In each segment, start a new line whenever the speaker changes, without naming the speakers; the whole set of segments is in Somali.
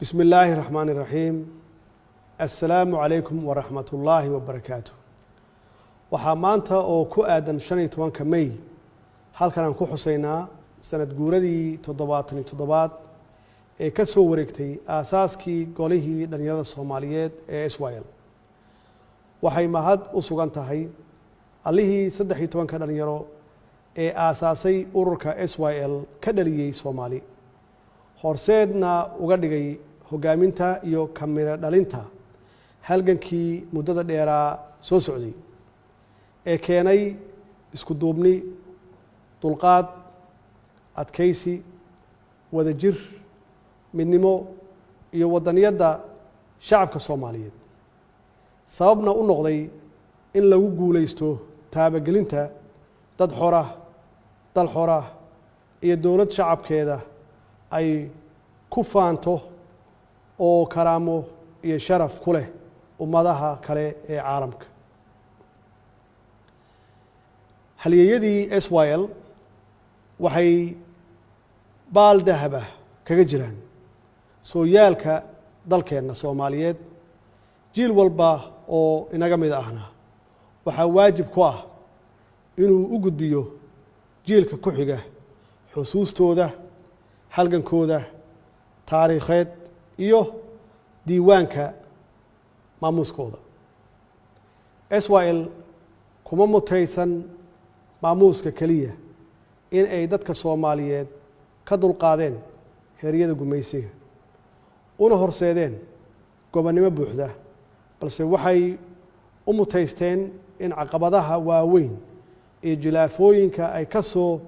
بسم الله الرحمن الرحيم السلام عليكم ورحمة الله وبركاته waxaa maanta oo ku aadan 15 May halkan aan ku xuseynaa sanad guuradii 77 ee ka soo wareegtay aasaaskii golihii dhalinyarada Soomaaliyeed ee SYL waxay mahad u sugan tahay allihii 13 dhalinyaro ee aasaasay ururka SYL ka dhaliyay Soomaali horseedna uga dhigay hogaaminta iyo kamira dhalinta halgankii muddada dheeraa soo socday ee keenay isku duubni dulqaad adkaysi wadajir midnimo iyo wadaniyadda shacabka Soomaaliyeed sababna u noqday in lagu guuleysto taabagelinta dad dal xor ah iyo dawlad shacabkeeda ay ku faanto oo karaamo iyo sharaf ku leh ummadaha kale ee caalamka halyeeyadii SYL waxay baal dahab ah kaga jiraan sooyaalka dalkeena Soomaaliyeed jiil walba oo inaga mid ahna waxa waajib ku ah inuu u gudbiyo jiilka ku xiga xusuustooda halgankooda taariikheed iyo diiwaanka maamuuskooda SYL kuma mutaysan maamuuska kaliya in ay dadka Soomaaliyeed ka dulqaadeen heeryada gumaysiga una horseedeen gobonnimo buuxda balse waxay u mutaysteen in caqabadaha waaweyn ee jilaafooyinka ay ka soo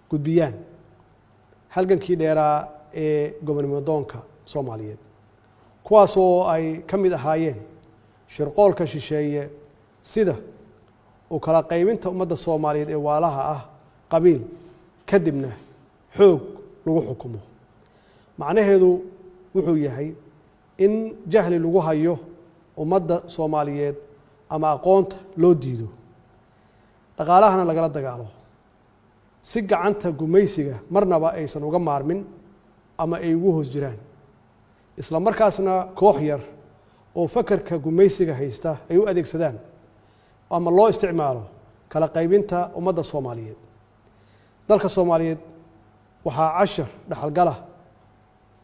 gudbiyaan halgankii dheeraa ee gobonnimo doonka Soomaaliyeed kuwaas oo ay ka mid ahaayeen shirqoolka shisheeye sida oo kala qaybinta ummadda Soomaaliyeed ee waalaha ah qabiil kadibna xoog lagu xukumo macnaheedu wuxuu yahay in jahli lagu hayo ummadda Soomaaliyeed ama aqoonta loo diido dhaqaalahana lagala dagaalo si gacanta gumaysiga marnaba aysan uga maarmin ama ay ugu hoos jiraan isla markaasna koox yar oo fakarka gumaysiga haysta ay u adeegsadaan ama loo isticmaalo kala qaybinta ummadda Soomaaliyeed dalka Soomaaliyeed waxaa cashar dhaxalgala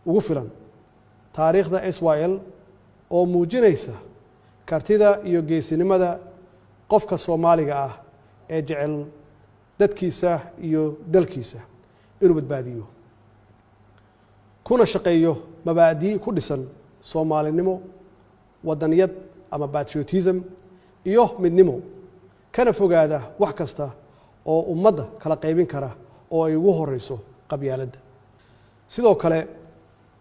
ugu filan taariikhda SYL oo muujinaysa kartida iyo geesinimada qofka Soomaaliga ah ee jecel dadkiisa iyo dalkiisa inuu badbaadiyo kuna shaqeeyo mabaadi ku dhisan Soomaalinimo wadaniyad ama patriotism iyo midnimo kana fogaada wax kasta oo ummadda kala qaybin kara oo ay ugu horeyso qabyaaladda sidoo kale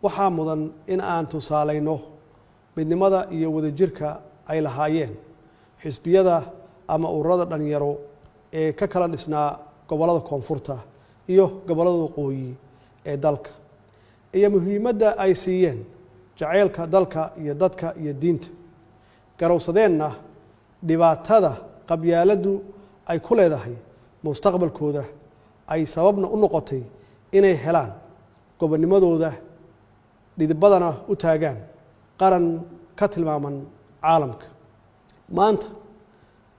waxaa mudan in aan tusaaleyno midnimada iyo wadajirka ay lahaayeen xisbiyada ama ururada dhalinyaro ee ka kala dhisnaa gobollada koonfurta iyo gobollada waqooyi ee dalka iyo muhiimadda ay siiyeen jaceylka dalka iyo dadka iyo diinta garowsadeenna dhibaatada qabyaaladdu ay ku leedahay mustaqbalkooda ay sababna u noqotay inay helaan gobonnimadooda dhidibadana u taagaan qaran ka tilmaaman caalamka maanta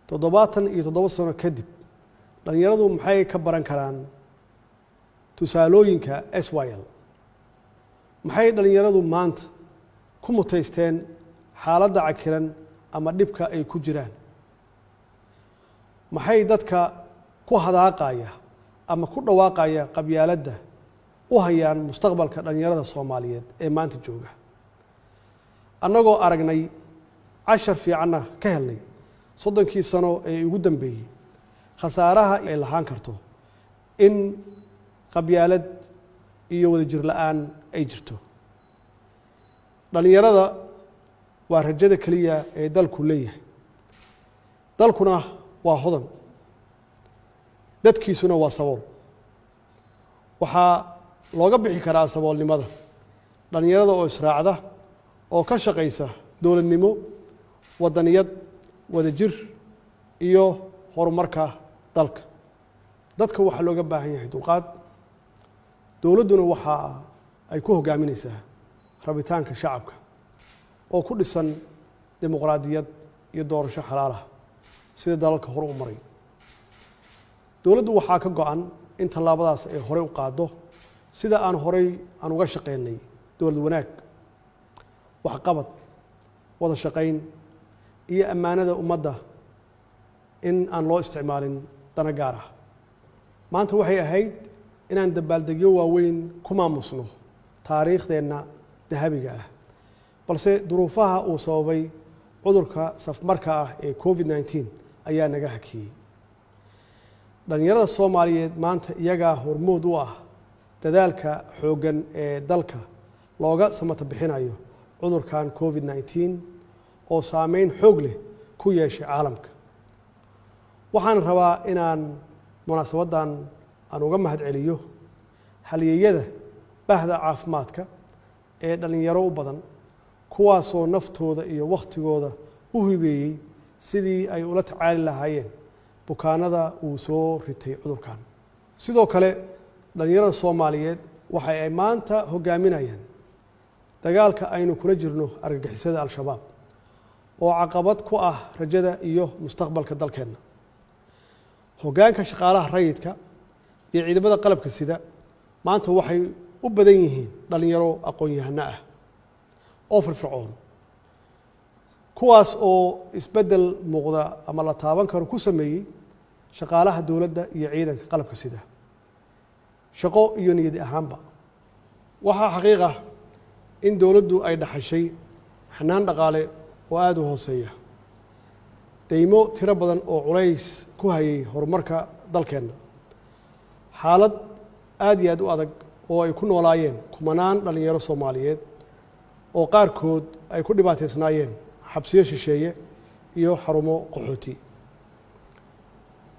77 sano kadib dhalinyaradu maxay ka baran karaan tusaalooyinka SYL maxay dhalinyaradu maanta ku mutaysteen xaaladda cakiran ama dhibka ay ku jiraan maxay dadka ku hadaaqaya ama ku dhawaaqaya qabyaaladda u hayaan mustaqbalka dhalinyarada Soomaaliyeed ee maanta jooga annagoo aragnay cashar fiicanna ka helnay 30 sano ee ugu dambeeyay khasaaraha ay lahaan karto in qabyaalad iyo wadajir la'aan ay jirto dhalinyarada waa rajada kaliya ee dalku leeyahay dalkuna waa hodan dadkiisuna waa sabool waxaa looga bixi karaa saboolnimada dhalinyarada oo israacda oo ka shaqeysa dawladnimo wadaniyad wadajir iyo horumarka dalka dadka waxaa looga baahan yahay dulqaad dawladduna waxa ay ku hogaaminaysaa rabitaanka shacabka oo ku dhisan dimuqraadiyad iyo doorasho xalaal ah sida dalalka hore u maray. dowladdu waxaa ka go'an in tallaabadaas ay horey u qaado sida aan horey uga shaqeynay dowlad wanaag, waxqabad, wada shaqayn iyo ammaanada ummadda in aan loo isticmaalin dana gaar ah. maanta waxay ahayd inaan dabaaldegyo waaweyn ku maamusno taariikhdeenna dahabiga ah, balse duruufaha uu sababay cudurka safmarka ah ee COVID-19 ayaa naga hakiyey. dhalinyarada Soomaaliyeed maanta iyagaa hormood u ah dadaalka xooggan ee dalka looga samata bixinayo cudurkan COVID-19 oo saameyn xoog leh ku yeeshay caalamka. waxaan rabaa inaan munaasabadan aan uga mahadceliyo halyeeyada bahda caafimaadka ee dhalinyaro u badan, kuwaasoo naftooda iyo wakhtigooda u hibeeyey sidii ay ula tacaali lahaayeen bukaanada uu soo ritay cudurkan. sidoo kale dhalinyarada Soomaaliyeed waxa ay maanta hogaaminayaan dagaalka aynu kula jirno argagixisada Al-Shabaab oo caqabad ku ah rajada iyo mustaqbalka dalkeena. hoggaanka shaqaalaha rayidka iyo ciidamada qalabka sida maanta waxay u badan yihiin dhalinyaro aqoon-yahano ah oo firfircoon, kuwaas oo isbeddel muuqda ama la taaban karo ku sameeyey shaqaalaha dowladda iyo ciidanka qalabka sida shaqo iyo niyad ahaanba. waxaa xaqiiq ah in dowladdu ay dhaxashay xanaan dhaqaale oo aada u hooseeya, deymo tiro badan oo culays ku hayay horumarka dalkeenna, xaalad aad iyo aad u adag oo ay ku noolaayeen kumanaan dhalinyaro Soomaaliyeed oo qaarkood ay ku dhibaataysnaayeen xabsiyo shisheeye iyo xarumo qaxooti.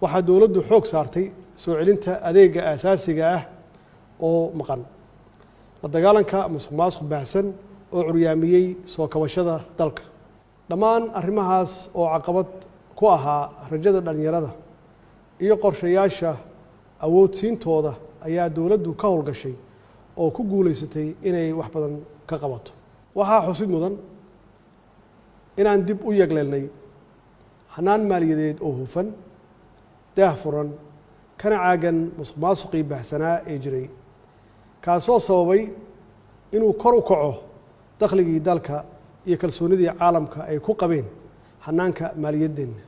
waxaa dowladdu xoog saartay soo celinta adeega aasaasiga ah oo maqan, la dagaalanka musuqmaasuq baahsan oo curyaamiyey soo kabashada dalka. dhammaan arrimahaas oo caqabad ku ahaa rajada dhalinyarada iyo qorshayaasha awoodsiintooda ayaa dowladdu ka howlgashay oo ku guulaysatay inay wax badan ka qabato. waxaa xusid mudan inaan dib u yegleelnay hanaan maaliyadeed oo hufan, daahfuran, kana caagan musuqmaasuqii baahsanaa ee jiray, kaasoo sababay inuu kor u kaco dakhligii dalka iyo kalsoonidii caalamka ay ku qabeen hanaanka maaliyadeenna.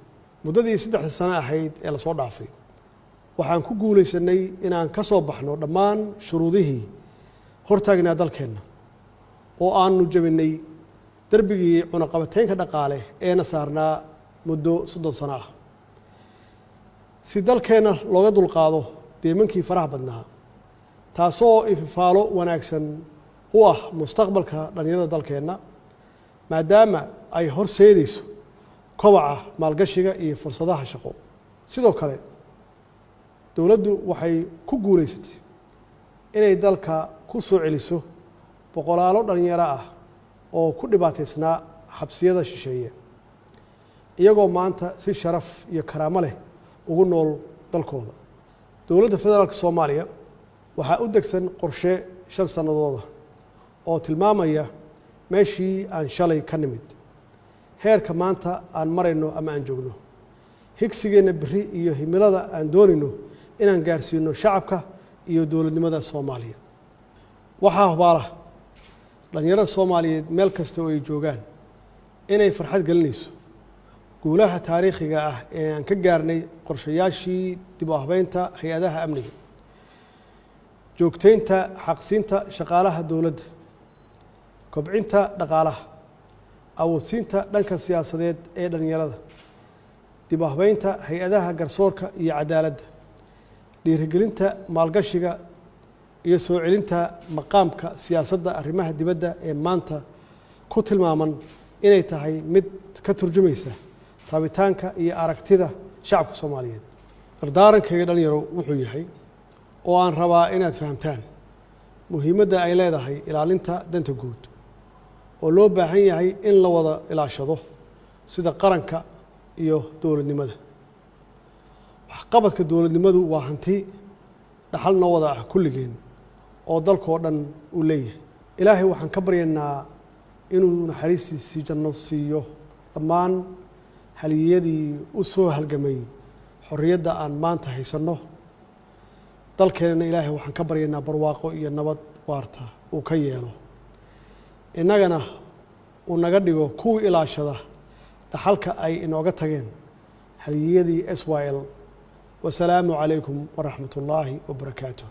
muddadii 3 sano ahayd ee la soo dhaafay waxaan ku guulaysanay inaan ka soo baxno dhammaan shuruudihii hortaagnaa dalkeenna oo aanu jabinay darbigii cunaqabateynka dhaqaale eena saarnaa muddo 30 sano ah, si dalkeenna looga dulqaado deymankii faraha badnaa, taasoo ififaalo wanaagsan u ah mustaqbalka dhalinyarada dalkeenna maadaama ay horseedayso kobaca maalgashiga iyo fursadaha shaqo. sidoo kale dowladdu waxay ku guulaysatay inay dalka ku soo celiso boqolaalo dhalinyaro ah oo ku dhibaataysnaa xabsiyada shisheeye, iyagoo maanta si sharaf iyo karaamo leh ugu nool dalkooda. dowladda federaalka Soomaaliya waxaa u degsan qorshe 5 sanadooda oo tilmaamaya meeshii aan shalay ka nimid, heerka maanta aan marayno ama aan joogno, higsigeena biri iyo himilada aan doonayno inaan gaarsiino shacabka iyo dowladnimada Soomaaliya. waxaa hubaala dhalinyarada Soomaaliyeed meel kasta oo ay joogaan inay farxad gelinayso guulaha taariikhiga ah ee aan ka gaarnay qorshayaashii dib u habeynta hay-adaha amniga, joogteynta xaqsiinta shaqaalaha dowladda, kobcinta dhaqaalaha, awoodsiinta dhanka siyaasadeed ee dhalinyarada, dib u habeynta hay-adaha garsoorka iyo cadaaladda, dhiirigelinta maalgashiga iyo soo celinta maqaamka siyaasadda arrimaha dibadda ee maanta ku tilmaaman inay tahay mid ka turjumaysa rabitaanka iyo aragtida shacabka Soomaaliyeed. dardaarankayga dhalinyaro wuxuu yahay oo aan rabaa inaad fahamtaan muhiimadda ay leedahay ilaalinta danta guud oo loo baahan yahay in la wada ilaashado sida qaranka iyo dowladnimada. waxqabadka dowladnimadu waa hanti dhaxal noo wada ah kulligeen oo dalkoo dhan uu leeyahay. ilaahay waxaan ka baryaynaa inuu naxariistiisii janno siiyo dhammaan haliyadii u soo halgamay xorriyadda aan maanta haysanno dalkeenna ilaahay waxaan ka baryaynaa barwaaqo iyo nabad waarta uu ka yeelo innagana uu naga dhigo kuwii ilaashada dhaxalka ay inooga tageen haliyadii SYL wasalaamu calaykum waraxmat ullaahi wabarakaatuh